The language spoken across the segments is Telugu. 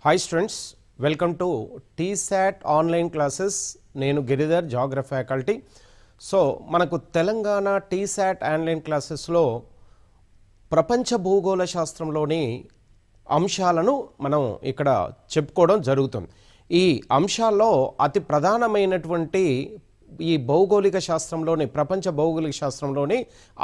Hi students, welcome to T-SAT online classes. నేను గిరిధర్, జాగ్రఫీ ఫ్యాకల్టీ. సో మనకు తెలంగాణ టీశాట్ ఆన్లైన్ క్లాసెస్లో ప్రపంచ భూగోళ శాస్త్రంలోని అంశాలను మనం ఇక్కడ చెప్పుకోవడం జరుగుతుంది. ఈ అంశాల్లో అతి ప్రధానమైనటువంటి ఈ భౌగోళిక శాస్త్రంలోని ప్రపంచ భౌగోళిక శాస్త్రంలోని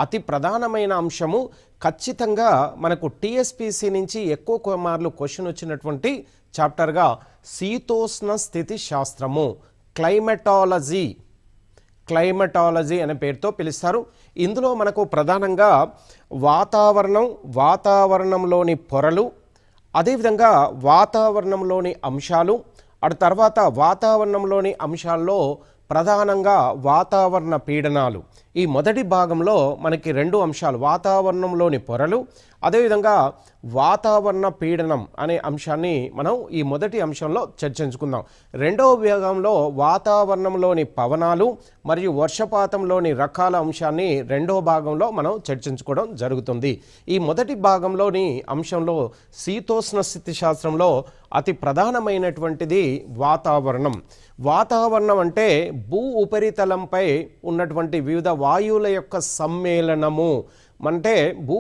అతి ప్రధానమైన అంశము ఖచ్చితంగా మనకు టీఎస్పీసీ నుంచి ఎక్కువ మార్లు క్వశ్చన్ వచ్చినటువంటి చాప్టర్గా శీతోష్ణ స్థితి శాస్త్రము, క్లైమటాలజీ అనే పేరుతో పిలుస్తారు. ఇందులో మనకు ప్రధానంగా వాతావరణంలోని పొరలు, అదేవిధంగా వాతావరణంలోని అంశాలు, ఆ తర్వాత వాతావరణంలోని అంశాల్లో ప్రధానంగా వాతావరణ పీడనాలు. ఈ మొదటి భాగంలో మనకి రెండు అంశాలు, వాతావరణంలోని పొరలు, అదేవిధంగా వాతావరణ పీడనం అనే అంశాన్ని మనం ఈ మొదటి అంశంలో చర్చించుకుందాం. రెండవ భాగంలో వాతావరణంలోని పవనాలు మరియు వర్షపాతంలోని రకాల అంశాన్ని రెండవ భాగంలో మనం చర్చించుకోవడం జరుగుతుంది. ఈ మొదటి భాగంలోని అంశంలో శీతోష్ణ స్థితి శాస్త్రంలో అతి ప్రధానమైనటువంటిది వాతావరణం అంటే భూ ఉపరితలంపై ఉన్నటువంటి వివిధ వాయువుల యొక్క సమ్మేళనము. అంటే భూ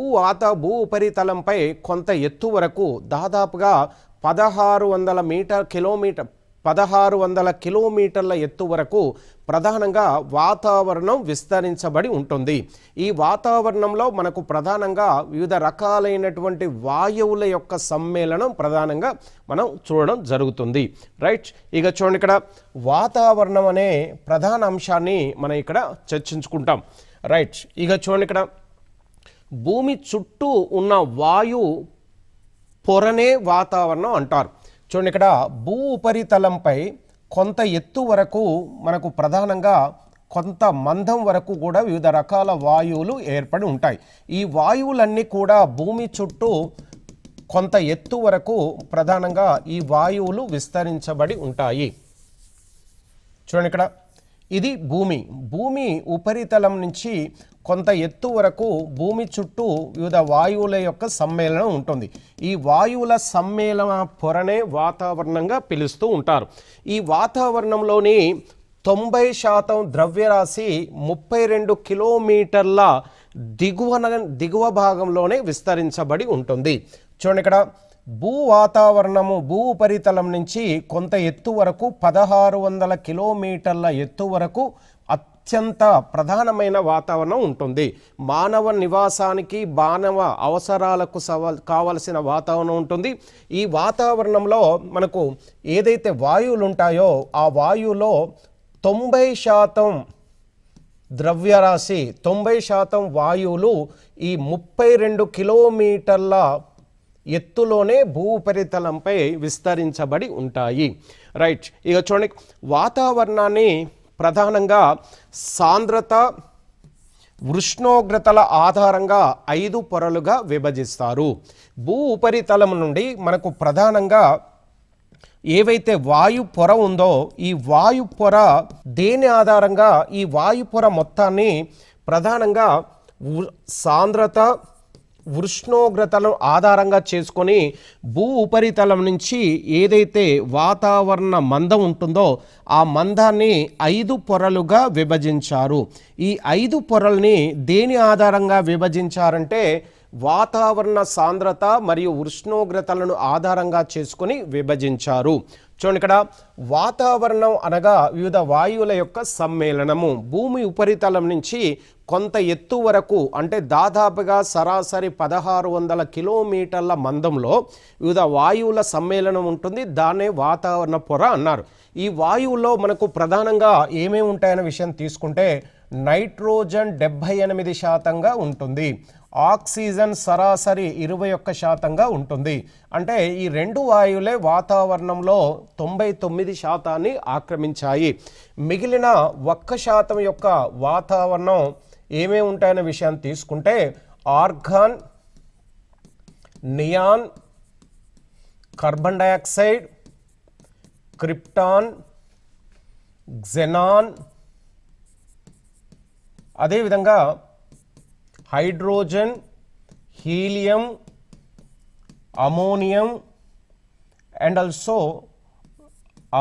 ఉపరితలంపై కొంత ఎత్తు వరకు దాదాపుగా 1600 కిలోమీటర్ల ఎత్తు వరకు ప్రధానంగా వాతావరణం విస్తరించబడి ఉంటుంది. ఈ వాతావరణంలో మనకు ప్రధానంగా వివిధ రకాలైనటువంటి వాయువుల యొక్క సమ్మేళనం ప్రధానంగా మనం చూడడం జరుగుతుంది. రైట్, ఇక చూడండి, ఇక్కడ వాతావరణం అనే ప్రధాన అంశాన్ని మనం ఇక్కడ చర్చించుకుంటాం. రైట్, ఇక చూడండి, ఇక్కడ భూమి చుట్టూ ఉన్న వాయు పొరనే వాతావరణం అంటారు. చూడండి, ఇక్కడ భూ ఉపరితలంపై కొంత ఎత్తు వరకు మనకు ప్రధానంగా కొంత మందం వరకు కూడా వివిధ రకాల వాయువులు ఏర్పడి ఉంటాయి. ఈ వాయువులన్నీ కూడా భూమి చుట్టూ కొంత ఎత్తు వరకు ప్రధానంగా ఈ వాయువులు విస్తరించబడి ఉంటాయి. చూడండి, ఇక్కడ ఇది భూమి ఉపరితలం నుంచి కొంత ఎత్తు వరకు భూమి చుట్టూ వివిధ వాయువుల యొక్క సమ్మేళనం ఉంటుంది. ఈ వాయువుల సమ్మేళన పొరనే వాతావరణంగా పిలుస్తూ ఉంటారు. ఈ వాతావరణంలోని 90% ద్రవ్యరాశి 32 కిలోమీటర్ల దిగువ భాగంలోనే విస్తరించబడి ఉంటుంది. చూడండి, ఇక్కడ భూ ఉపరితలం నుంచి కొంత ఎత్తు వరకు 1600 కిలోమీటర్ల ఎత్తు వరకు అత్యంత ప్రధానమైన వాతావరణం ఉంటుంది. మానవ నివాసానికి, మానవ అవసరాలకు కావలసిన వాతావరణం ఉంటుంది. ఈ వాతావరణంలో మనకు ఏదైతే వాయువులు ఉంటాయో ఆ వాయువులో 90% ద్రవ్యరాశి, 90% వాయువులు ఈ 32 కిలోమీటర్ల ఎత్తులోనే భూ ఉపరితలంపై విస్తరించబడి ఉంటాయి. రైట్, ఇక చూడండి, వాతావరణాన్ని ప్రధానంగా సాంద్రత, ఉష్ణోగ్రతల ఆధారంగా 5 పొరలుగా విభజిస్తారు. భూ ఉపరితలం నుండి మనకు ప్రధానంగా ఏవైతే వాయు పొర ఉందో ఈ వాయు పొర దేని ఆధారంగా, ఈ వాయు పొర మొత్తాన్ని ప్రధానంగా సాంద్రత, ఉష్ణోగ్రతలను ఆధారంగా చేసుకొని భూ ఉపరితలం నుంచి ఏదైతే వాతావరణ మందం ఉంటుందో ఆ మందాన్ని 5 పొరలుగా విభజించారు. ఈ 5 పొరల్ని దేని ఆధారంగా విభజించారంటే వాతావరణ సాంద్రత మరియు ఉష్ణోగ్రతలను ఆధారంగా చేసుకొని విభజించారు. చూడండి, ఇక్కడ వాతావరణం అనగా వివిధ వాయువుల యొక్క సమ్మేళనము. భూమి ఉపరితలం నుంచి కొంత ఎత్తు వరకు అంటే దాదాపుగా సరాసరి 1600 కిలోమీటర్ల మందంలో వివిధ వాయువుల సమ్మేళనం ఉంటుంది. దాన్నే వాతావరణ పొర అన్నారు. ఈ వాయువులో మనకు ప్రధానంగా ఏమేమి ఉంటాయనే విషయం తీసుకుంటే నైట్రోజన్ 78% ఉంటుంది, ఆక్సిజన్ సరాసరి 21% ఉంటుంది. అంటే ఈ రెండు వాయువులే వాతావరణంలో 99% ఆక్రమించాయి. మిగిలిన 1% యొక్క వాతావరణం ఏమేమి ఉంటాయనే విషయాన్ని తీసుకుంటే argon, neon, carbon dioxide, krypton, xenon, అదేవిధంగా hydrogen, helium, ammonium, and also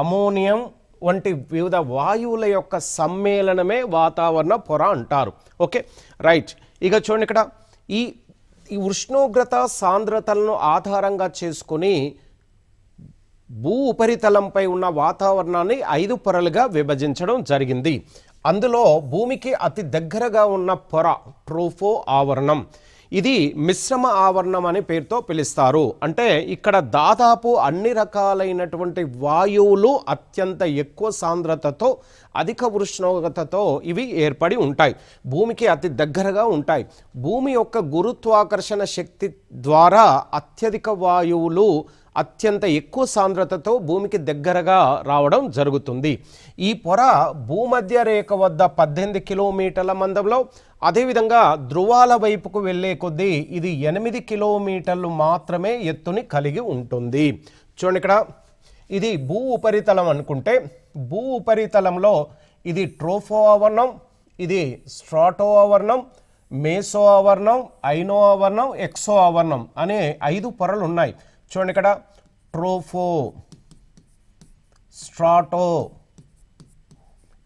ammonium వంటి వివిధ వాయువుల యొక్క సమ్మేళనమే వాతావరణ పొర అంటారు. Okay, right. ఇక చూడండి, ఇక్కడ ఈ ఉష్ణోగ్రత సాంద్రతలను ఆధారంగా చేసుకొని భూ ఉపరితలంపై ఉన్న వాతావరణాన్ని 5 పొరలుగా విభజించడం జరిగింది. అందులో భూమికి అతి దగ్గరగా ఉన్న పొర ట్రోపో ఆవరణం. ఇది మిశ్రమ ఆవరణం అనే పేరుతో పిలుస్తారు. అంటే ఇక్కడ దాదాపు అన్ని రకాలైనటువంటి వాయువులు అత్యంత ఎక్కువ సాంద్రతతో అధిక ఉష్ణోగ్రతతో ఇవి ఏర్పడి ఉంటాయి. భూమికి అతి దగ్గరగా ఉంటాయి. భూమి యొక్క గురుత్వాకర్షణ శక్తి ద్వారా అత్యధిక వాయువులు అత్యంత ఎక్కువ సాంద్రతతో భూమికి దగ్గరగా రావడం జరుగుతుంది. ఈ పొర భూమధ్య రేఖ వద్ద 18 కిలోమీటర్ల మందంలో, అదేవిధంగా ధృవాల వైపుకు వెళ్ళే కొద్దీ ఇది 8 కిలోమీటర్లు మాత్రమే ఎత్తుని కలిగి ఉంటుంది. చూడండి, ఇక్కడ ఇది భూ ఉపరితలం అనుకుంటే, భూ ఉపరితలంలో ఇది ట్రోపో ఆవరణం, ఇది స్ట్రాటో ఆవరణం, మేసో ఆవరణం, ఐనో ఆవరణం, ఎక్సో ఆవరణం అనే 5 పొరలు ఉన్నాయి. చూడండి, ఇక్కడ ట్రోపో, స్ట్రాటో,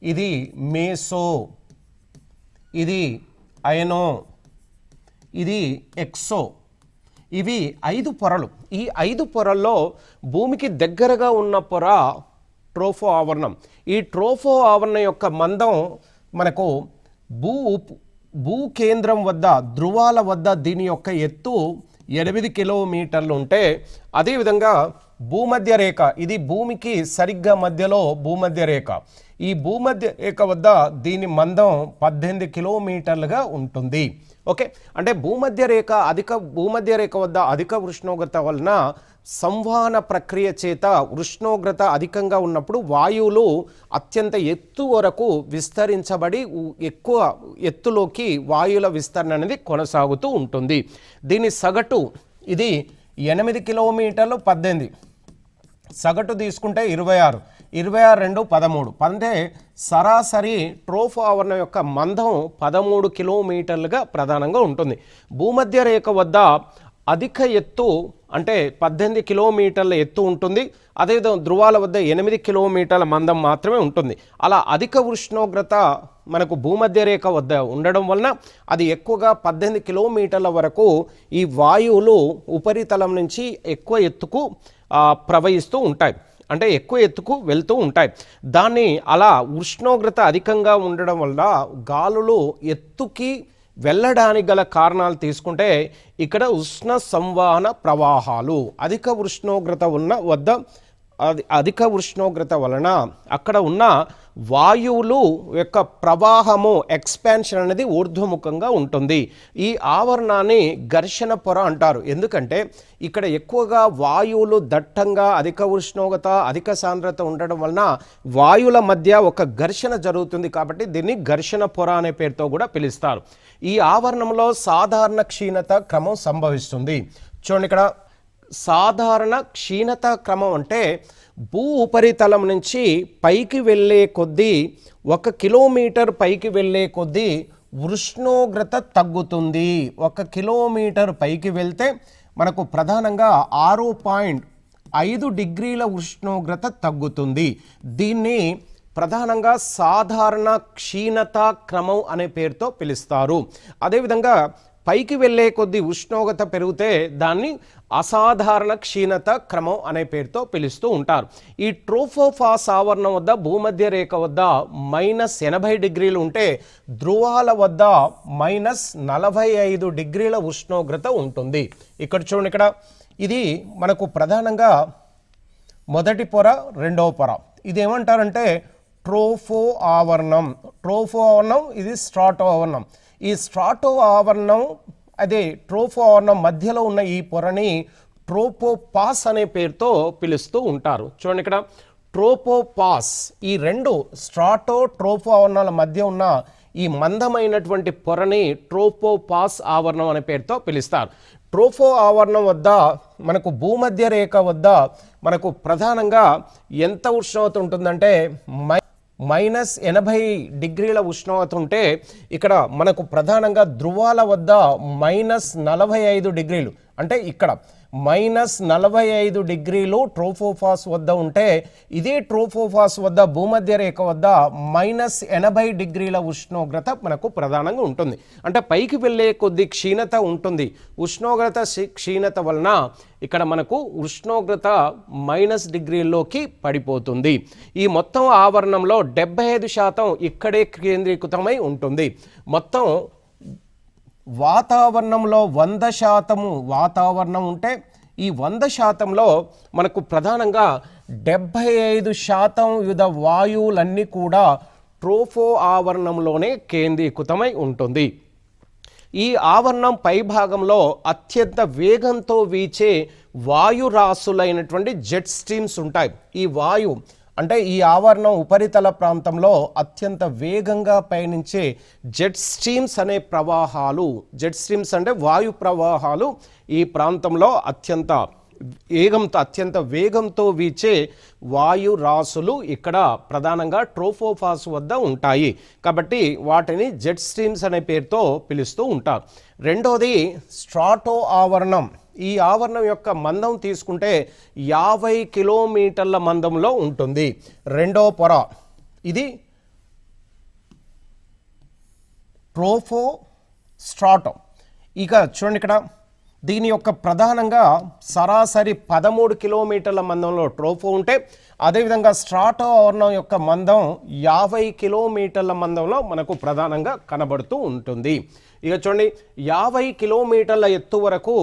ఇది మేసో, ఇది ఐనో, ఇది ఎక్సో. ఇవి 5 పొరలు. ఈ 5 పొరల్లో భూమికి దగ్గరగా ఉన్న పొర ట్రోపో ఆవరణం. ఈ ట్రోపో ఆవరణం యొక్క మందం మనకు భూ కేంద్రం వద్ద, ధృవాల వద్ద దీని యొక్క ఎత్తు 8 కిలోమీటర్లు ఉంటే, అదేవిధంగా భూమధ్య రేఖ, ఇది భూమికి సరిగ్గా మధ్యలో భూమధ్య రేఖ. ఈ భూమధ్య రేఖ వద్ద దీని మందం 18 కిలోమీటర్లుగా ఉంటుంది. ఓకే, అంటే భూమధ్య రేఖ వద్ద అధిక ఉష్ణోగ్రత వలన సంవహన ప్రక్రియ చేత ఉష్ణోగ్రత అధికంగా ఉన్నప్పుడు వాయువులు అత్యంత ఎత్తు వరకు విస్తరించబడి ఎక్కువ ఎత్తులోకి వాయువుల విస్తరణ అనేది కొనసాగుతూ ఉంటుంది. దీని సగటు ఇది 8 కిలోమీటర్లు 18, సగటు తీసుకుంటే 26, 26 2 13, అంటే సరాసరి ట్రోపో ఆవరణం యొక్క మందం 13 కిలోమీటర్లుగా ప్రధానంగా ఉంటుంది. భూమధ్య రేఖ వద్ద అధిక ఎత్తు అంటే 18 కిలోమీటర్ల ఎత్తు ఉంటుంది. అదేవిధంగా ధృవాల వద్ద 8 కిలోమీటర్ల మందం మాత్రమే ఉంటుంది. అలా అధిక ఉష్ణోగ్రత మనకు భూమధ్య రేఖ వద్ద ఉండడం వలన అది ఎక్కువగా 18 కిలోమీటర్ల వరకు ఈ వాయువులు ఉపరితలం నుంచి ఎక్కువ ఎత్తుకు ప్రవహిస్తూ ఉంటాయి, అంటే ఎక్కువ ఎత్తుకు వెళ్తూ ఉంటాయి. దాన్ని అలా ఉష్ణోగ్రత అధికంగా ఉండడం వల్ల గాలులు ఎత్తుకి వెళ్ళడానికి గల కారణాలు తీసుకుంటే, ఇక్కడ ఉష్ణ సంవహన ప్రవాహాలు, అధిక ఉష్ణోగ్రత వలన అక్కడ ఉన్న వాయువులు యొక్క ప్రవాహము ఎక్స్పాన్షన్ అనేది ఊర్ధ్వముఖంగా ఉంటుంది. ఈ ఆవరణాన్ని ఘర్షణ పొర అంటారు. ఎందుకంటే ఇక్కడ ఎక్కువగా వాయువులు దట్టంగా అధిక ఉష్ణోగ్రత, అధిక సాంద్రత ఉండడం వలన వాయువుల మధ్య ఒక ఘర్షణ జరుగుతుంది. కాబట్టి దీన్ని ఘర్షణ పొర అనే పేరుతో కూడా పిలుస్తారు. ఈ ఆవరణంలో సాధారణ క్షీణత క్రమం సంభవిస్తుంది. చూడండి, ఇక్కడ సాధారణ క్షీణత క్రమం అంటే భూ ఉపరితలం నుంచి పైకి వెళ్ళే కొద్దీ 1 కిలోమీటర్ పైకి వెళ్ళే కొద్దీ ఉష్ణోగ్రత తగ్గుతుంది. 1 కిలోమీటర్ పైకి వెళ్తే మనకు ప్రధానంగా 6.5 డిగ్రీల ఉష్ణోగ్రత తగ్గుతుంది. దీన్ని ప్రధానంగా సాధారణ క్షీణత క్రమం అనే పేరుతో పిలుస్తారు. అదేవిధంగా పైకి వెళ్ళే కొద్దీ ఉష్ణోగ్రత పెరిగితే దాన్ని అసాధారణ క్షీణత క్రమం అనే పేరుతో పిలుస్తూ ఉంటారు. ఈ ట్రోపోఫాస్ ఆవరణం వద్ద భూమధ్య రేఖ వద్ద -80 డిగ్రీలు ఉంటే, ధృవాల వద్ద -45 డిగ్రీల ఉష్ణోగ్రత ఉంటుంది. ఇక్కడ చూడండి, ఇక్కడ ఇది మనకు ప్రధానంగా మొదటి పొర, రెండవ పొర. ఇదేమంటారంటే ట్రోపో ఆవరణం. ఇది స్ట్రాటో ఆవరణం. ఈ స్ట్రాటో ఆవరణం అదే ట్రోపో ఆవరణం మధ్యలో ఉన్న ఈ పొరని ట్రోపోపాస్ అనే పేరుతో పిలుస్తూ ఉంటారు. చూడండి, ఇక్కడ ట్రోపోపాస్, ఈ రెండు స్ట్రాటో ట్రోపో ఆవరణాల మధ్య ఉన్న ఈ మందమైనటువంటి పొరని ట్రోపోపాస్ ఆవరణం అనే పేరుతో పిలుస్తారు. ట్రోపో ఆవరణం వద్ద మనకు భూమధ్య రేఖ వద్ద మనకు ప్రధానంగా ఎంత ఉష్ణోగ్రత ఉంటుందంటే -80 డిగ్రీల ఉష్ణోగ్రత ఉంటే, ఇక్కడ మనకు ప్రధానంగా ధృవాల వద్ద -45 డిగ్రీలు అంటే ఇక్కడ -45 డిగ్రీలు ట్రోపోఫాస్ వద్ద ఉంటే ఇదే ట్రోపోఫాస్ వద్ద భూమధ్య రేఖ వద్ద -80 డిగ్రీల ఉష్ణోగ్రత మనకు ప్రధానంగా ఉంటుంది. అంటే పైకి వెళ్ళే కొద్ది క్షీణత ఉంటుంది. ఉష్ణోగ్రత క్షీణత వలన ఇక్కడ మనకు ఉష్ణోగ్రత -డిగ్రీల్లోకి పడిపోతుంది. ఈ మొత్తం ఆవరణంలో 75% ఇక్కడే కేంద్రీకృతమై ఉంటుంది. మొత్తం వాతావరణంలో 100% వాతావరణం ఉంటే ఈ 100%లో మనకు ప్రధానంగా 75% వివిధ వాయువులన్నీ కూడా ట్రోపో ఆవరణంలోనే కేంద్రీకృతమై ఉంటుంది. ఈ ఆవరణం పై భాగంలో అత్యంత వేగంతో వీచే వాయురాశులైనటువంటి జెట్ స్ట్రీమ్స్ ఉంటాయి. ఈ వాయు అంటే ఈ ఆవరణం ఉపరితల ప్రాంతంలో అత్యంత వేగంగా పయనించే జెట్ స్ట్రీమ్స్ అనే ప్రవాహాలు, జెట్ స్ట్రీమ్స్ అంటే వాయు ప్రవాహాలు ఈ ప్రాంతంలో అత్యంత వేగంతో వీచే వాయు రాశులు ఇక్కడ ప్రధానంగా ట్రోపోఫాస్ వద్ద ఉంటాయి. కాబట్టి వాటిని జెట్ స్ట్రీమ్స్ అనే పేరుతో పిలుస్తూ ఉంటారు. రెండోది స్ట్రాటో ఆవరణం. ఈ ఆవరణం యొక్క మందం తీసుకుంటే 50 కిలోమీటర్ల మందంలో ఉంటుంది. రెండో పొర ఇది ట్రోపోస్ట్రాటో. ఇక చూడండి ఇక్కడ దీని యొక్క ప్రధానంగా సరాసరి 13 కిలోమీటర్ల మందంలో ట్రోపో ఉంటే అదేవిధంగా స్ట్రాటో ఆవరణం యొక్క మందం 50 కిలోమీటర్ల మందంలో మనకు ప్రధానంగా కనబడుతూ ఉంటుంది. ఇక చూడండి 50 కిలోమీటర్ల ఎత్తు వరకు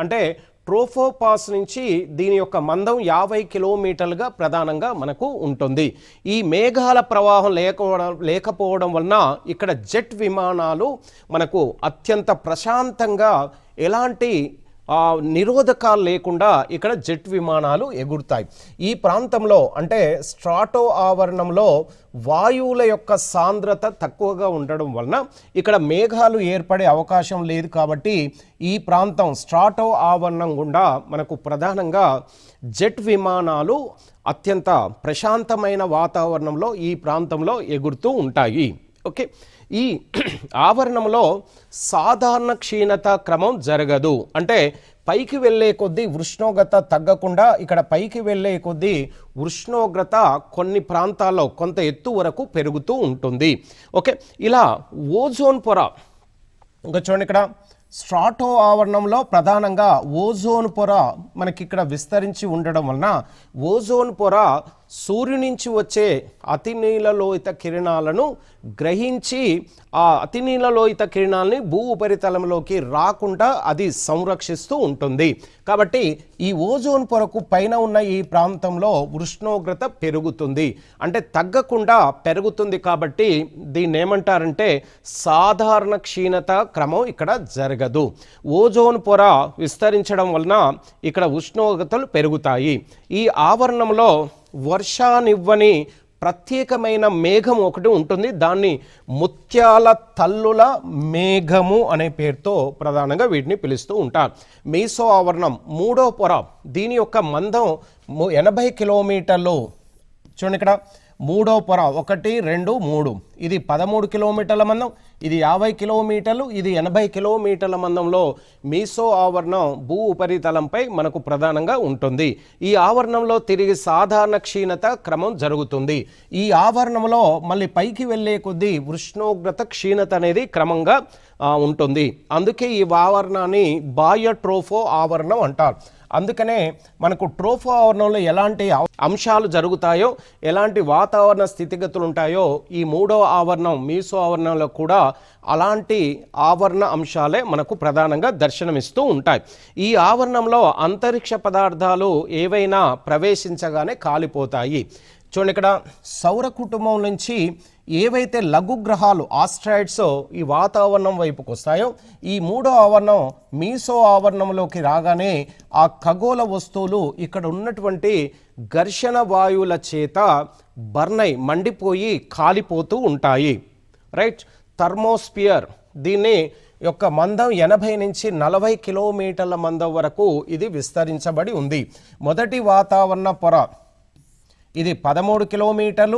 అంటే ట్రోపోపాస్ నుంచి దీని యొక్క మందం 50 కిలోమీటర్లుగా ప్రధానంగా మనకు ఉంటుంది. ఈ మేఘాల ప్రవాహం లేకపోవడం వలన ఇక్కడ జెట్ విమానాలు మనకు అత్యంత ప్రశాంతంగా ఎలాంటి నిరోధకాలు లేకుండా ఇక్కడ జెట్ విమానాలు ఎగురుతాయి. ఈ ప్రాంతంలో అంటే స్ట్రాటో ఆవరణంలో వాయువుల యొక్క సాంద్రత తక్కువగా ఉండడం వలన ఇక్కడ మేఘాలు ఏర్పడే అవకాశం లేదు. కాబట్టి ఈ ప్రాంతం స్ట్రాటో ఆవరణం గుండా మనకు ప్రధానంగా జెట్ విమానాలు అత్యంత ప్రశాంతమైన వాతావరణంలో ఈ ప్రాంతంలో ఎగురుతూ ఉంటాయి. ఓకే, ఈ ఆవరణంలో సాధారణ క్షీణత క్రమం జరగదు. అంటే పైకి వెళ్ళే కొద్దీ ఉష్ణోగ్రత తగ్గకుండా ఇక్కడ పైకి వెళ్ళే కొద్దీ ఉష్ణోగ్రత కొన్ని ప్రాంతాల్లో కొంత ఎత్తు వరకు పెరుగుతూ ఉంటుంది. ఓకే, ఇలా ఓజోన్ పొర ఇంకా చూడండి ఇక్కడ స్ట్రాటో ఆవరణంలో ప్రధానంగా ఓజోన్ పొర మనకి ఇక్కడ విస్తరించి ఉండడం వలన ఓజోన్ పొర సూర్యుని నుంచి వచ్చే అతినీలలోహిత కిరణాలను గ్రహించి ఆ అతినీలలోహిత కిరణాలని భూ ఉపరితలంలోకి రాకుండా అది సంరక్షిస్తూ ఉంటుంది. కాబట్టి ఈ ఓజోన్ పొరకు పైన ఉన్న ఈ ప్రాంతంలో ఉష్ణోగ్రత పెరుగుతుంది, అంటే తగ్గకుండా పెరుగుతుంది. కాబట్టి దీన్ని ఏమంటారంటే సాధారణ క్షీణత క్రమం ఇక్కడ జరగదు. ఓజోన్ పొర విస్తరించడం వలన ఇక్కడ ఉష్ణోగ్రతలు పెరుగుతాయి. ఈ ఆవరణంలో వర్షానివ్వని ప్రత్యేకమైన మేఘం ఒకటి ఉంటుంది. దాన్ని ముత్యాల తల్లుల మేఘము అనే పేరుతో ప్రధానంగా వీటిని పిలుస్తూ ఉంటారు. మీసో ఆవరణం మూడో పొర, దీని యొక్క మందం 80 కిలోమీటర్లు. చూడండి ఇక్కడ మూడో పొర 1, 2, 3 ఇది 13 కిలోమీటర్ల మందం, ఇది 50 కిలోమీటర్లు, ఇది 80 కిలోమీటర్ల మందంలో మీసో ఆవరణం భూ ఉపరితలంపై మనకు ప్రధానంగా ఉంటుంది. ఈ ఆవరణంలో తిరిగి సాధారణ క్షీణత క్రమం జరుగుతుంది. ఈ ఆవరణంలో మళ్ళీ పైకి వెళ్ళే కొద్దీ ఉష్ణోగ్రత క్షీణత అనేది క్రమంగా ఉంటుంది. అందుకే ఈ ఆవరణాన్ని బాహ్య ట్రోపో ఆవరణం అంటారు. అందుకనే మనకు ట్రోపో ఆవరణంలో ఎలాంటి అంశాలు జరుగుతాయో, ఎలాంటి వాతావరణ స్థితిగతులు ఉంటాయో ఈ మూడవ ఆవరణం మీసో ఆవరణంలో కూడా అలాంటి ఆవరణ అంశాలే మనకు ప్రధానంగా దర్శనమిస్తూ ఉంటాయి. ఈ ఆవరణంలో అంతరిక్ష పదార్థాలు ఏవైనా ప్రవేశించగానే కాలిపోతాయి. చూడండి ఇక్కడ సౌర కుటుంబం నుంచి ఏవైతే లఘు గ్రహాలు ఆస్ట్రాయిడ్స్ ఈ వాతావరణం వైపుకు వస్తాయో ఈ మూడో ఆవరణం మీసో ఆవరణంలోకి రాగానే ఆ ఖగోళ వస్తువులు ఇక్కడ ఉన్నటువంటి ఘర్షణ వాయువుల చేత మండిపోయి కాలిపోతూ ఉంటాయి. రైట్, థర్మోస్పియర్ దీన్ని యొక్క మందం 80 నుంచి 40 కిలోమీటర్ల మందం వరకు ఇది విస్తరించబడి ఉంది. మొదటి వాతావరణ పొర ఇది 13 కిలోమీటర్లు,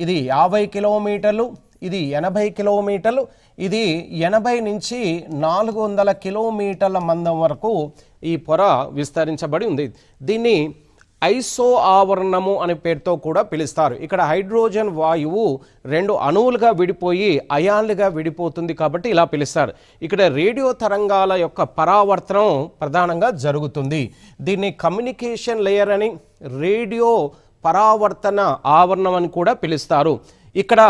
ఇది 50 కిలోమీటర్లు, ఇది 80 కిలోమీటర్లు, ఇది 80 నుంచి 400 కిలోమీటర్ల మందం వరకు ఈ పొర విస్తరించబడి ఉంది. దీన్ని ఐసో ఆవరణము అనే పేరుతో కూడా పిలుస్తారు. ఇక్కడ హైడ్రోజన్ వాయువు 2 అణువులుగా విడిపోయి అయాన్లుగా విడిపోతుంది కాబట్టి ఇలా పిలుస్తారు. ఇక్కడ రేడియో తరంగాల యొక్క పరావర్తనం ప్రధానంగా జరుగుతుంది. దీన్ని కమ్యూనికేషన్ లేయర్ అని, రేడియో పరావర్తన ఆవరణం అని కూడా పిలుస్తారు. ఇక్కడ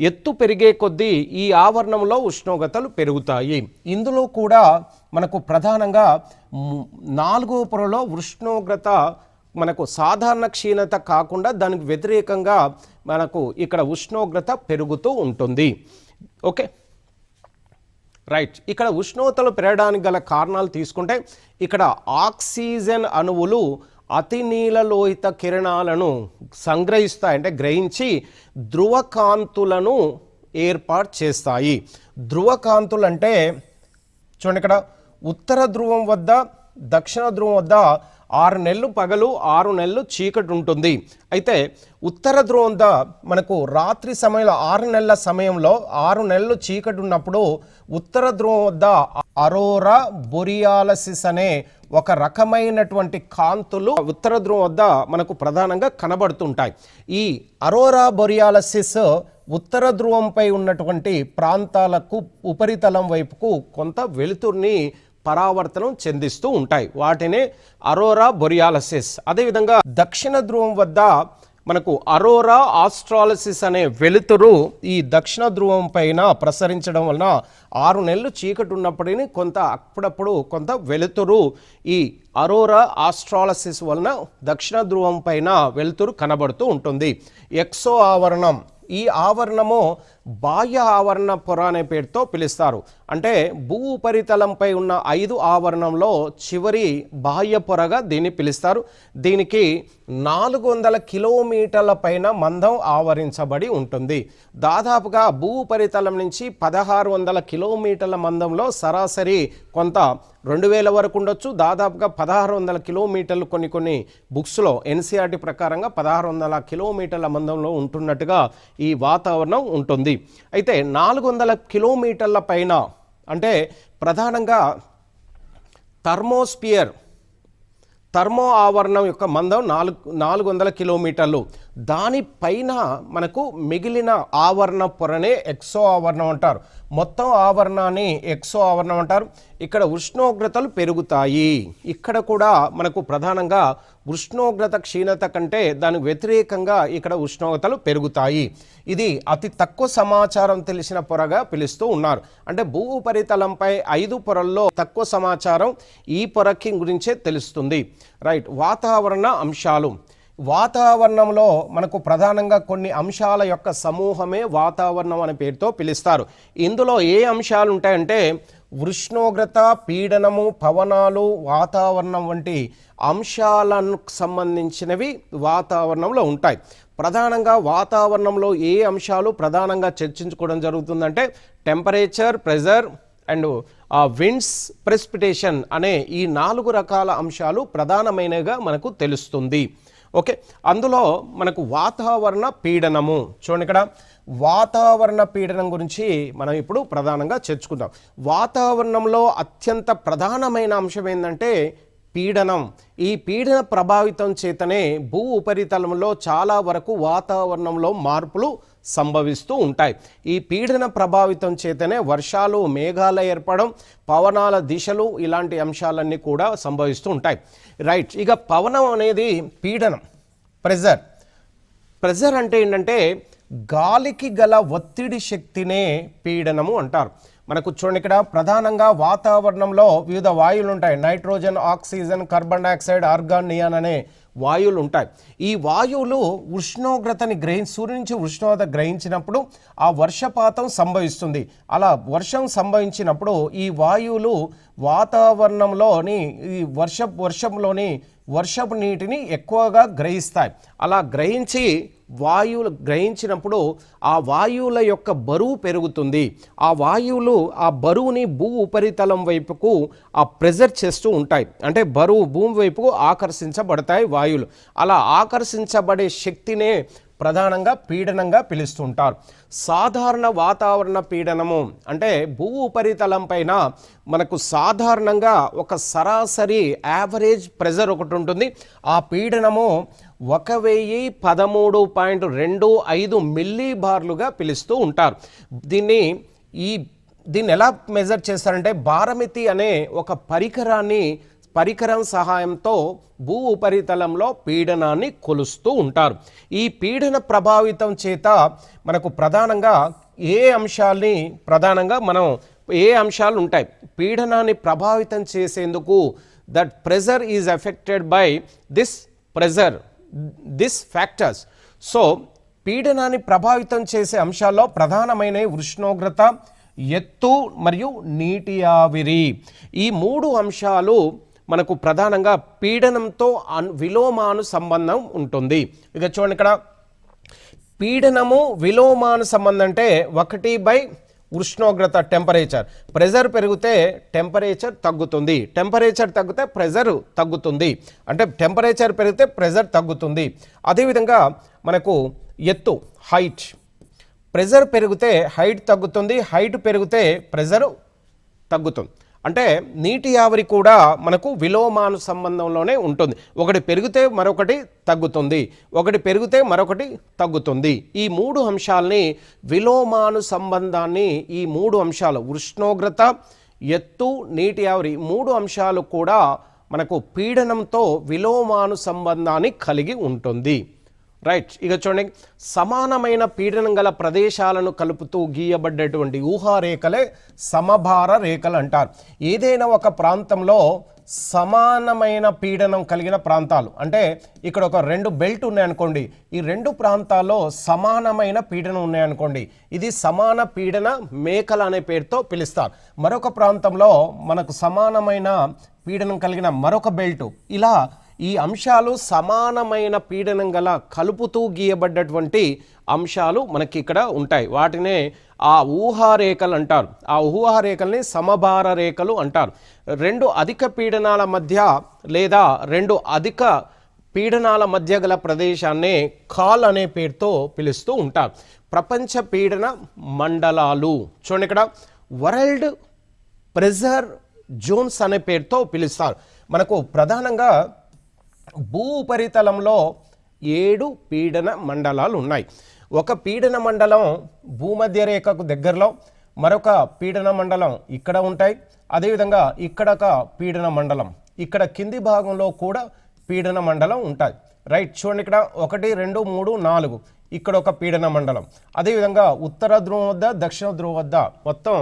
ఎత్తు పెరిగే కొద్దీ ఈ ఆవరణంలో ఉష్ణోగ్రతలు పెరుగుతాయి. ఇందులో కూడా మనకు ప్రధానంగా 4వ పొరలో ఉష్ణోగ్రత మనకు సాధారణ క్షీణత కాకుండా దానికి వ్యతిరేకంగా మనకు ఇక్కడ ఉష్ణోగ్రత పెరుగుతూ ఉంటుంది. Okay right. ఇక్కడ ఉష్ణోగ్రతలు పెరగడానికి గల కారణాలు తీసుకుంటే ఇక్కడ ఆక్సిజన్ అణువులు అతి నీలలోహిత కిరణాలను సంగ్రహిస్తాయి, అంటే గ్రహించి ధ్రువకాంతులను ఏర్పాటు చేస్తాయి. ధ్రువకాంతులు అంటే చూడండి, ఇక్కడ ఉత్తర ధ్రువం వద్ద దక్షిణ ధ్రువం వద్ద 6 నెలలు పగలు 6 నెలలు చీకటి ఉంటుంది. అయితే ఉత్తర ధ్రువం వద్ద మనకు రాత్రి సమయంలో 6 నెలల సమయంలో 6 నెలలు చీకటి ఉన్నప్పుడు ఉత్తర ధ్రువం వద్ద అరోరా బొరియాలసిస్ అనే ఒక రకమైనటువంటి కాంతులు ఉత్తర ధ్రువం వద్ద మనకు ప్రధానంగా కనబడుతుంటాయి. ఈ అరోరా బొరియాలసిస్ ఉత్తర ధ్రువంపై ఉన్నటువంటి ప్రాంతాలకు ఉపరితలం వైపుకు కొంత వెలుతురుని పరావర్తనం చెందిస్తూ ఉంటాయి. వాటినే అరోరా బొరియాలసిస్. అదేవిధంగా దక్షిణ ధ్రువం వద్ద మనకు అరోరా ఆస్ట్రాలసిస్ అనే వెలుతురు ఈ దక్షిణ ధ్రువం పైన ప్రసరించడం వలన 6 నెలలు చీకటి ఉన్నప్పటికీ అప్పుడప్పుడు కొంత వెలుతురు ఈ అరోరా ఆస్ట్రాలసిస్ వలన దక్షిణ ధ్రువం పైన వెలుతురు కనబడుతూ ఉంటుంది. ఎక్సో ఆవరణం, ఈ ఆవరణము బాహ్య ఆవరణ పొర అనే పేరుతో పిలుస్తారు. అంటే భూ ఉపరితలంపై ఉన్న 5 ఆవరణంలో చివరి బాహ్య పొరగా దీన్ని పిలుస్తారు. దీనికి 400 కిలోమీటర్ల పైన మందం ఆవరించబడి ఉంటుంది. దాదాపుగా భూ ఉపరితలం నుంచి 1600 కిలోమీటర్ల మందంలో సరాసరి కొంత 2000 వరకు ఉండొచ్చు. దాదాపుగా 1600 కిలోమీటర్లు కొన్ని బుక్స్లో ఎన్సీఆర్టీ ప్రకారంగా 1600 కిలోమీటర్ల మందంలో ఉంటున్నట్టుగా ఈ వాతావరణం ఉంటుంది. అయితే 400 కిలోమీటర్ల పైన అంటే ప్రధానంగా థర్మో ఆవరణం యొక్క మందం 400 కిలోమీటర్లు. దానిపైన మనకు మిగిలిన ఆవరణ పొరనే ఎక్సో ఆవరణం అంటారు. మొత్తం ఆవరణాన్ని ఎక్సో ఆవరణం అంటారు. ఇక్కడ ఉష్ణోగ్రతలు పెరుగుతాయి. ఇక్కడ కూడా మనకు ప్రధానంగా ఉష్ణోగ్రత క్షీణత కంటే దానికి వ్యతిరేకంగా ఇక్కడ ఉష్ణోగ్రతలు పెరుగుతాయి. ఇది అతి తక్కువ సమాచారం తెలిసిన పొరగా పిలుస్తూ ఉన్నారు. అంటే భూ ఉపరితలంపై 5 పొరల్లో తక్కువ సమాచారం ఈ పొరకి గురించే తెలుస్తుంది. రైట్. వాతావరణ అంశాలు. వాతావరణంలో మనకు ప్రధానంగా కొన్ని అంశాల యొక్క సమూహమే వాతావరణం అనే పేరుతో పిలుస్తారు. ఇందులో ఏ అంశాలు ఉంటాయంటే ఉష్ణోగ్రత, పీడనము, పవనాలు, వాతావరణం వంటి అంశాలకు సంబంధించినవి వాతావరణంలో ఉంటాయి. ప్రధానంగా వాతావరణంలో ఏ అంశాలు ప్రధానంగా చర్చించుకోవడం జరుగుతుందంటే temperature, pressure and winds, precipitation అనే ఈ 4 రకాల అంశాలు ప్రధానమైనవిగా మనకు తెలుస్తుంది. ఓకే. అందులో మనకు వాతావరణ పీడనము చూడండి, ఇక్కడ వాతావరణ పీడనం గురించి మనం ఇప్పుడు ప్రధానంగా చర్చుకుందాం. వాతావరణంలో అత్యంత ప్రధానమైన అంశం ఏంటంటే పీడనం. ఈ పీడన ప్రభావితం చేతనే భూ ఉపరితలంలో చాలా వరకు వాతావరణంలో మార్పులు సంభవిస్తూ ఉంటాయి. ఈ పీడన ప్రభావితం చేతనే వర్షాలు, మేఘాల ఏర్పడడం, పవనాల దిశలు ఇలాంటి అంశాలన్నీ కూడా సంభవిస్తూ ఉంటాయి. రైట్. ఇక పవనం అనేది పీడనం, ప్రెజర్ అంటే ఏంటంటే గాలికి గల ఒత్తిడి శక్తినే పీడనము అంటారు. మనకు చూడండి, ఇక్కడ ప్రధానంగా వాతావరణంలో వివిధ వాయువులు ఉంటాయి. Nitrogen, oxygen, carbon dioxide, organ, neon అనే వాయువులు ఉంటాయి. ఈ వాయువులు ఉష్ణోగ్రతని సూర్యుడి నుంచి ఉష్ణోగ్రత గ్రహించినప్పుడు ఆ వర్షపాతం సంభవిస్తుంది. అలా వర్షం సంభవించినప్పుడు ఈ వాయువులు వాతావరణంలోని ఈ వర్షంలోని వర్షపు నీటిని ఎక్కువగా గ్రహిస్తాయి. అలా వాయువులు గ్రహించినప్పుడు ఆ వాయువుల యొక్క బరువు పెరుగుతుంది. ఆ వాయువులు ఆ బరువుని భూ ఉపరితలం వైపుకు ఆ ప్రెజర్ చేస్తూ ఉంటాయి. అంటే భూమి వైపుకు ఆకర్షించబడతాయి వాయువులు. అలా ఆకర్షించబడే శక్తినే ప్రధానంగా పీడనంగా పిలుస్తుంటారు. సాధారణ వాతావరణ పీడనము అంటే భూ ఉపరితలం పైన మనకు సాధారణంగా ఒక సరాసరి యావరేజ్ ప్రెజర్ ఒకటి ఉంటుంది. ఆ పీడనము 1013.25 మిల్లీ బార్లుగా పిలుస్తూ ఉంటారు. దీన్ని ఎలా మెజర్ చేస్తారంటే బారమితి అనే ఒక పరికరం సహాయంతో భూ ఉపరితలంలో పీడనాన్ని కొలుస్తూ ఉంటారు. ఈ పీడన ప్రభావితం చేత మనకు ప్రధానంగా ఏ అంశాలు ఉంటాయి పీడనాన్ని ప్రభావితం చేసేందుకు that pressure is affected by this factors. So పీడనాన్ని ప్రభావితం చేసే అంశాల్లో ప్రధానమైన ఉష్ణోగ్రత, ఎత్తు మరియు నీటి ఆవిరి. ఈ 3 అంశాలు మనకు ప్రధానంగా పీడనంతో విలోమాను సంబంధం ఉంటుంది. ఇక చూడండి, ఇక్కడ పీడనము విలోమాను సంబంధం అంటే 1 ఉష్ణోగ్రత టెంపరేచర్. ప్రెజర్ పెరిగితే టెంపరేచర్ తగ్గుతుంది, టెంపరేచర్ తగ్గితే ప్రెజర్ తగ్గుతుంది, అంటే టెంపరేచర్ పెరిగితే ప్రెజర్ తగ్గుతుంది. అదేవిధంగా మనకు ఎత్తు హైట్, ప్రెజర్ పెరిగితే హైట్ తగ్గుతుంది, హైట్ పెరిగితే ప్రెజర్ తగ్గుతుంది. అంటే నీటి ఆవిరి కూడా మనకు విలోమాను సంబంధంలోనే ఉంటుంది. ఒకటి పెరిగితే మరొకటి తగ్గుతుంది, ఒకటి పెరిగితే మరొకటి తగ్గుతుంది. ఈ 3 అంశాలని విలోమాను సంబంధాన్ని, ఈ 3 అంశాలు ఉష్ణోగ్రత, ఎత్తు, నీటి ఆవిరి 3 అంశాలు కూడా మనకు పీడనంతో విలోమాను సంబంధాన్ని కలిగి ఉంటుంది. రైట్. ఇక చూడండి, సమానమైన పీడనం గల ప్రదేశాలను కలుపుతూ గీయబడ్డటువంటి ఊహారేఖలే సమభార రేఖలు అంటారు. ఏదైనా ఒక ప్రాంతంలో సమానమైన పీడనం కలిగిన ప్రాంతాలు, అంటే ఇక్కడ ఒక 2 బెల్ట్ ఉన్నాయనుకోండి, ఈ 2 ప్రాంతాల్లో సమానమైన పీడనం ఉన్నాయనుకోండి, ఇది సమాన పీడన మేకలు అనే పేరుతో పిలుస్తారు. మరొక ప్రాంతంలో మనకు సమానమైన పీడనం కలిగిన మరొక బెల్ట్, ఇలా ఈ అంశాలు సమానమైన పీడనం గల కలుపుతూ గీయబడ్డటువంటి అంశాలు మనకి ఇక్కడ ఉంటాయి. వాటినే ఆ ఊహారేఖలు అంటారు. ఆ ఊహారేఖల్ని సమభార రేఖలు అంటారు. 2 అధిక పీడనాల మధ్య లేదా 2 అధిక పీడనాల మధ్య గల ప్రదేశాన్నే కాల్ అనే పేరుతో పిలుస్తూ ఉంటారు. ప్రపంచ పీడన మండలాలు చూడండి, ఇక్కడ వరల్డ్ ప్రెజర్ జోన్స్ అనే పేరుతో పిలుస్తారు. మనకు ప్రధానంగా భూ ఉపరితలంలో 7 పీడన మండలాలు ఉన్నాయి. ఒక పీడన మండలం భూమధ్య రేఖకు దగ్గరలో, మరొక పీడన మండలం ఇక్కడ ఉంటాయి. అదేవిధంగా ఇక్కడ ఒక పీడన మండలం, ఇక్కడ కింది భాగంలో కూడా పీడన మండలం ఉంటుంది. రైట్. చూడండి, ఇక్కడ 1, 2, 3, 4 ఇక్కడ ఒక పీడన మండలం. అదేవిధంగా ఉత్తర ధ్రువం వద్ద, దక్షిణ ధ్రువం వద్ద మొత్తం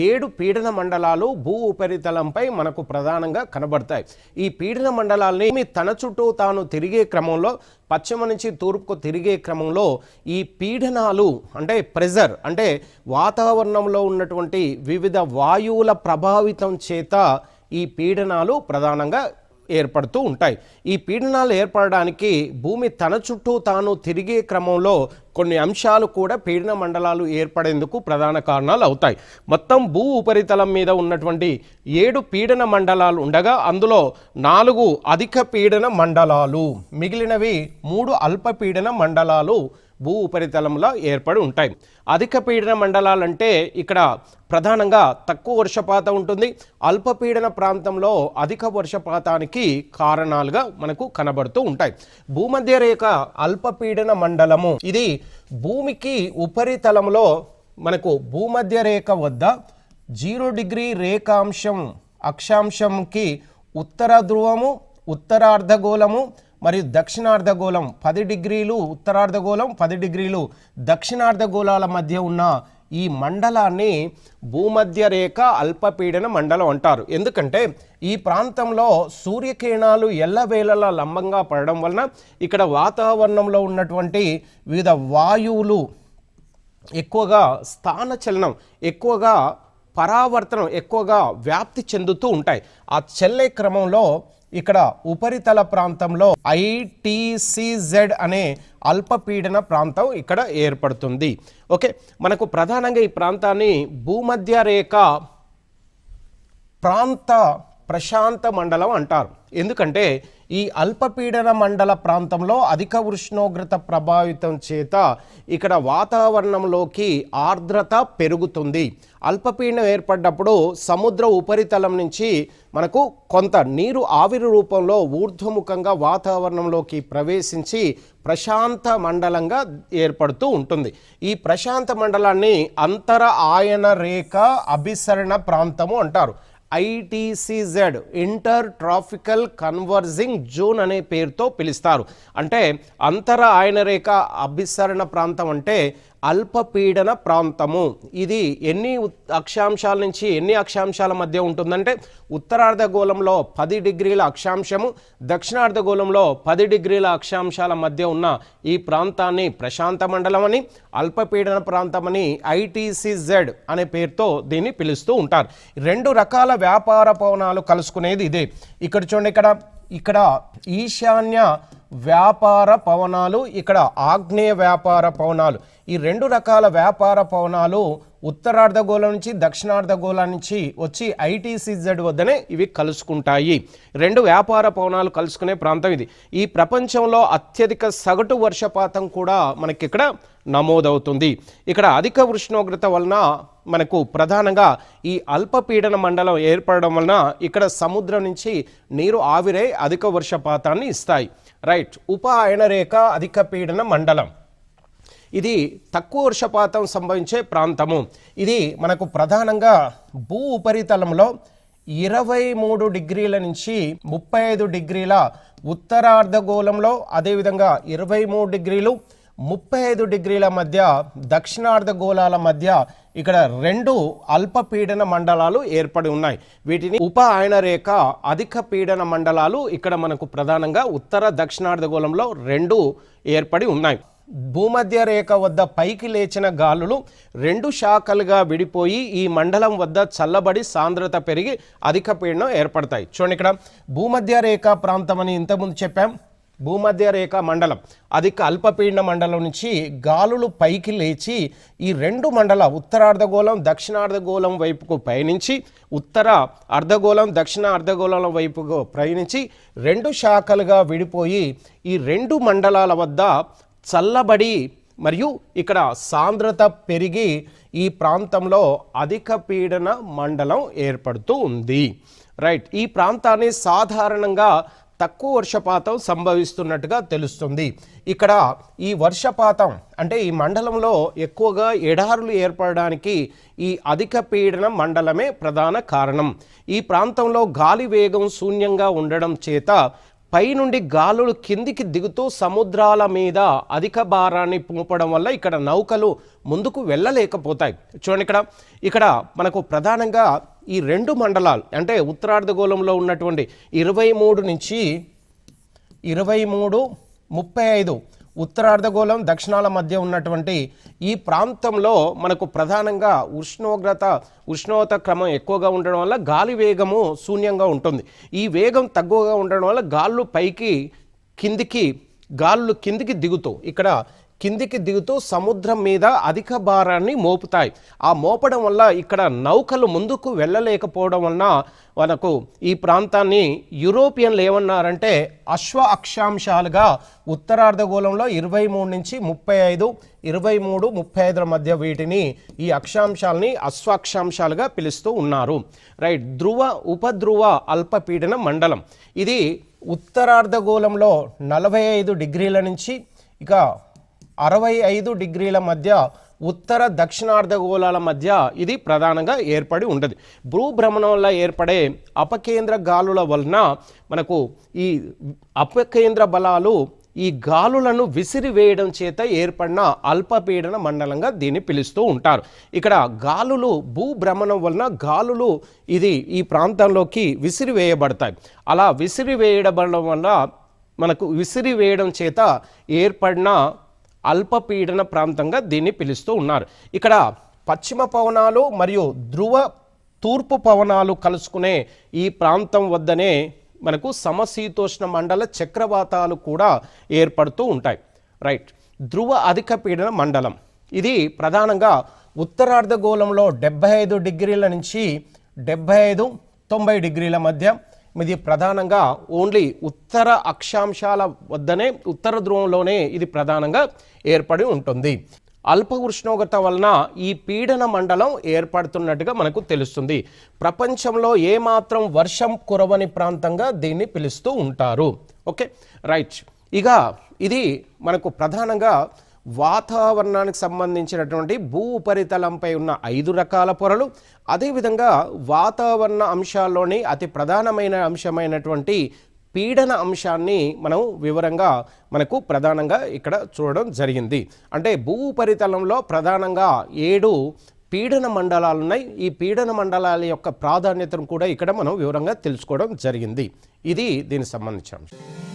7 పీడన మండలాలు భూ ఉపరితలంపై మనకు ప్రధానంగా కనబడతాయి. ఈ పీడన మండలాల్ని తన చుట్టూ తాను తిరిగే క్రమంలో, పశ్చిమ నుంచి తూర్పుకు తిరిగే క్రమంలో ఈ పీడనాలు అంటే ప్రెజర్ అంటే వాతావరణంలో ఉన్నటువంటి వివిధ వాయువుల ప్రభావితం చేత ఈ పీడనాలు ప్రధానంగా ఏర్పడుతూ ఉంటాయి. ఈ పీడనాలు ఏర్పడడానికి భూమి తన చుట్టూ తాను తిరిగే క్రమంలో కొన్ని అంశాలు కూడా పీడన మండలాలు ఏర్పడేందుకు ప్రధాన కారణాలు అవుతాయి. మొత్తం భూ ఉపరితలం మీద ఉన్నటువంటి 7 పీడన మండలాలు ఉండగా అందులో 4 అధిక పీడన మండలాలు, మిగిలినవి 3 అల్ప పీడన మండలాలు భూ ఉపరితలంలో ఏర్పడి ఉంటాయి. అధిక పీడన మండలాలు అంటే ఇక్కడ ప్రధానంగా తక్కువ వర్షపాతం ఉంటుంది. అల్పపీడన ప్రాంతంలో అధిక వర్షపాతానికి కారణాలుగా మనకు కనబడుతూ ఉంటాయి. భూమధ్య రేఖ అల్పపీడన మండలము, ఇది భూమికి ఉపరితలంలో మనకు భూమధ్య రేఖ వద్ద 0 డిగ్రీ రేఖాంశం అక్షాంశంకి ఉత్తర ధ్రువము, ఉత్తరార్ధగోళము మరియు దక్షిణార్ధగోళం 10 డిగ్రీలు ఉత్తరార్ధగోళం, 10 డిగ్రీలు దక్షిణార్ధగోళాల మధ్య ఉన్న ఈ మండలాన్ని భూమధ్య రేఖ అల్పపీడన మండలం అంటారు. ఎందుకంటే ఈ ప్రాంతంలో సూర్యకిరణాలు ఎల్లవేళలా లంబంగా పడడం వలన ఇక్కడ వాతావరణంలో ఉన్నటువంటి వివిధ వాయువులు ఎక్కువగా స్థానచలనం, ఎక్కువగా పరావర్తనం ఎక్కువగా వ్యాప్తి చెందుతూ ఉంటాయి. ఆ చెల్లే క్రమంలో ఇక్కడ ఉపరితల ప్రాంతంలో ITCZ అనే అల్పపీడన ప్రాంతం ఇక్కడ ఏర్పడుతుంది. ఓకే, మనకు ప్రధానంగా ఈ ప్రాంతాన్ని భూమధ్య రేఖ ప్రాంత ప్రశాంత మండలం అంటారు. ఎందుకంటే ఈ అల్పపీడన మండల ప్రాంతంలో అధిక ఉష్ణోగ్రత ప్రభావితం చేత ఇక్కడ వాతావరణంలోకి ఆర్ద్రత పెరుగుతుంది. అల్పపీడనం ఏర్పడ్డప్పుడు సముద్ర ఉపరితలం నుంచి మనకు కొంత నీరు ఆవిరి రూపంలో ఊర్ధ్వముఖంగా వాతావరణంలోకి ప్రవేశించి ప్రశాంత మండలంగా ఏర్పడుతూ ఉంటుంది. ఈ ప్రశాంత మండలాన్ని అంతర ఆయన రేఖ అభిసరణ ప్రాంతము అంటారు. ITCZ inter tropical converging zone అనే పేరుతో పిలుస్తారు. అంటే అంతర ఆయన రేఖ అభిసరణ ప్రాంతం అంటే అల్పపీడన ప్రాంతము. ఇది ఎన్ని అక్షాంశాల నుంచి ఎన్ని అక్షాంశాల మధ్య ఉంటుందంటే ఉత్తరార్ధగోళంలో 10 డిగ్రీల అక్షాంశము, దక్షిణార్ధగోళంలో 10 డిగ్రీల అక్షాంశాల మధ్య ఉన్న ఈ ప్రాంతాన్ని ప్రశాంత మండలం అని, అల్పపీడన ప్రాంతం అని ITCZ అనే పేరుతో దీన్ని పిలుస్తూ ఉంటారు. 2 రకాల వ్యాపార పవనాలు కలుసుకునేది ఇదే. ఇక్కడ చూడండి, ఇక్కడ ఈశాన్య వ్యాపార పవనాలు, ఇక్కడ ఆగ్నేయ వ్యాపార పవనాలు. ఈ 2 రకాల వ్యాపార పవనాలు ఉత్తరార్ధగోళం నుంచి దక్షిణార్ధగోళం నుంచి వచ్చి ITCZ వద్దనే ఇవి కలుసుకుంటాయి. 2 వ్యాపార పవనాలు కలుసుకునే ప్రాంతం ఇది. ఈ ప్రపంచంలో అత్యధిక సగటు వర్షపాతం కూడా మనకి ఇక్కడ నమోదవుతుంది. ఇక్కడ అధిక ఉష్ణోగ్రత వలన మనకు ప్రధానంగా ఈ అల్పపీడన మండలం ఏర్పడడం వలన ఇక్కడ సముద్రం నుంచి నీరు ఆవిరై అధిక వర్షపాతాన్ని ఇస్తాయి. రైట్. ఉప ఆయన రేఖ అధిక పీడన మండలం ఇది తక్కువ వర్షపాతం సంభవించే ప్రాంతము. ఇది మనకు ప్రధానంగా భూ ఉపరితలంలో 23 డిగ్రీల నుంచి 35 డిగ్రీల ఉత్తరార్ధగోళంలో, అదేవిధంగా 23 డిగ్రీలు 35 డిగ్రీల మధ్య దక్షిణార్ధగోళాల మధ్య ఇక్కడ 2 అల్పపీడన మండలాలు ఏర్పడి ఉన్నాయి. వీటిని ఉప ఆయన రేఖ అధిక పీడన మండలాలు ఇక్కడ మనకు ప్రధానంగా ఉత్తర దక్షిణార్ధగోళంలో 2 ఏర్పడి ఉన్నాయి. భూమధ్య రేఖ వద్ద పైకి లేచిన గాలులు 2 శాఖలుగా విడిపోయి ఈ మండలం వద్ద చల్లబడి సాంద్రత పెరిగి అధిక పీడనం ఏర్పడతాయి. చూడండి, ఇక్కడ భూమధ్య రేఖ ప్రాంతం అని ఇంతకుముందు చెప్పాం. భూమధ్య రేఖ మండలం అధిక అల్పపీడన మండలం నుంచి గాలులు పైకి లేచి ఈ 2 మండల ఉత్తరార్ధగోళం దక్షిణార్ధగోళం వైపుకు పయనించి ఉత్తర అర్ధగోళం దక్షిణ అర్ధగోళం వైపుకు ప్రయాణించి 2 శాఖలుగా విడిపోయి ఈ 2 మండలాల వద్ద చల్లబడి మరియు ఇక్కడ సాంద్రత పెరిగి ఈ ప్రాంతంలో అధిక పీడన మండలం ఏర్పడుతూ ఉంది. రైట్. ఈ ప్రాంతాన్ని సాధారణంగా తక్కువ వర్షపాతం సంభవిస్తున్నట్టుగా తెలుస్తుంది. ఇక్కడ ఈ వర్షపాతం అంటే ఈ మండలంలో ఎక్కువగా ఎడారులు ఏర్పడడానికి ఈ అధిక పీడన మండలమే ప్రధాన కారణం. ఈ ప్రాంతంలో గాలి వేగం శూన్యంగా ఉండడం చేత పైనుండి గాలులు కిందికి దిగుతూ సముద్రాల మీద అధిక భారాన్ని మోపడం వల్ల ఇక్కడ నౌకలు ముందుకు వెళ్ళలేకపోతాయి. చూడండి, ఇక్కడ మనకు ప్రధానంగా ఈ 2 మండలాలు అంటే ఉత్తరార్ధగోళంలో ఉన్నటువంటి 23 నుంచి 35 ఉత్తరార్ధగోళం దక్షిణాల మధ్య ఉన్నటువంటి ఈ ప్రాంతంలో మనకు ప్రధానంగా ఉష్ణోగ్రత క్రమం ఎక్కువగా ఉండడం వల్ల గాలి వేగము శూన్యంగా ఉంటుంది. ఈ వేగం తక్కువగా ఉండడం వల్ల గాళ్ళు కిందికి దిగుతూ సముద్రం మీద అధిక భారాన్ని మోపుతాయి. ఆ మోపడం వల్ల ఇక్కడ నౌకలు ముందుకు వెళ్ళలేకపోవడం వలన మనకు ఈ ప్రాంతాన్ని యూరోపియన్లు ఏమన్నారంటే అశ్వ అక్షాంశాలుగా ఉత్తరార్ధగోళంలో 23 నుంచి 35 35 మధ్య వీటిని ఈ అక్షాంశాలని అశ్వ అక్షాంశాలుగా పిలుస్తూ ఉన్నారు. రైట్. ఉపధ్రువ అల్పపీడన మండలం ఇది ఉత్తరార్ధగోళంలో 45 డిగ్రీల నుంచి ఇక 65 డిగ్రీల మధ్య ఉత్తర దక్షిణార్ధగోళాల మధ్య ఇది ప్రధానంగా ఏర్పడి ఉండదు. భూభ్రమణం వల్ల ఏర్పడే అపకేంద్ర గాలుల వలన మనకు ఈ అపకేంద్ర బలాలు ఈ గాలులను విసిరివేయడం చేత ఏర్పడిన అల్పపీడన మండలంగా దీన్ని పిలుస్తూ ఉంటారు. ఇక్కడ గాలులు భూభ్రమణం వలన గాలులు ఈ ప్రాంతంలోకి విసిరివేయబడతాయి. అలా విసిరివేయబడడం వల్ల మనకు విసిరివేయడం చేత ఏర్పడిన అల్పపీడన ప్రాంతంగా దీన్ని పిలుస్తూ ఉన్నారు. ఇక్కడ పశ్చిమ పవనాలు మరియు తూర్పు పవనాలు కలుసుకునే ఈ ప్రాంతం వద్దనే మనకు సమశీతోష్ణ మండల చక్రవాతాలు కూడా ఏర్పడుతూ ఉంటాయి. రైట్. ధ్రువ అధిక పీడన మండలం ఇది ప్రధానంగా ఉత్తరార్ధగోళంలో 75 డిగ్రీల నుంచి 90 డిగ్రీల మధ్య ఇది ప్రధానంగా ఓన్లీ ఉత్తర అక్షాంశాల వద్దనే ఉత్తర ధ్రువంలోనే ఇది ప్రధానంగా ఏర్పడి ఉంటుంది. అల్ప ఉష్ణోగ్రత వలన ఈ పీడన మండలం ఏర్పడుతున్నట్టుగా మనకు తెలుస్తుంది. ప్రపంచంలో ఏమాత్రం వర్షం కురవని ప్రాంతంగా దీన్ని పిలుస్తూ ఉంటారు. Okay right. ఇక ఇది మనకు ప్రధానంగా వాతావరణానికి సంబంధించినటువంటి భూ ఉపరితలంపై ఉన్న 5 రకాల పొరలు, అదేవిధంగా వాతావరణ అంశాల్లోని అతి ప్రధానమైన అంశమైనటువంటి పీడన అంశాన్ని మనం వివరంగా మనకు ప్రధానంగా ఇక్కడ చూడడం జరిగింది. అంటే భూ ఉపరితలంలో ప్రధానంగా 7 పీడన మండలాలు ఉన్నాయి. ఈ పీడన మండలాల యొక్క ప్రాధాన్యతను కూడా ఇక్కడ మనం వివరంగా తెలుసుకోవడం జరిగింది. ఇది దీనికి సంబంధించిన అంశం.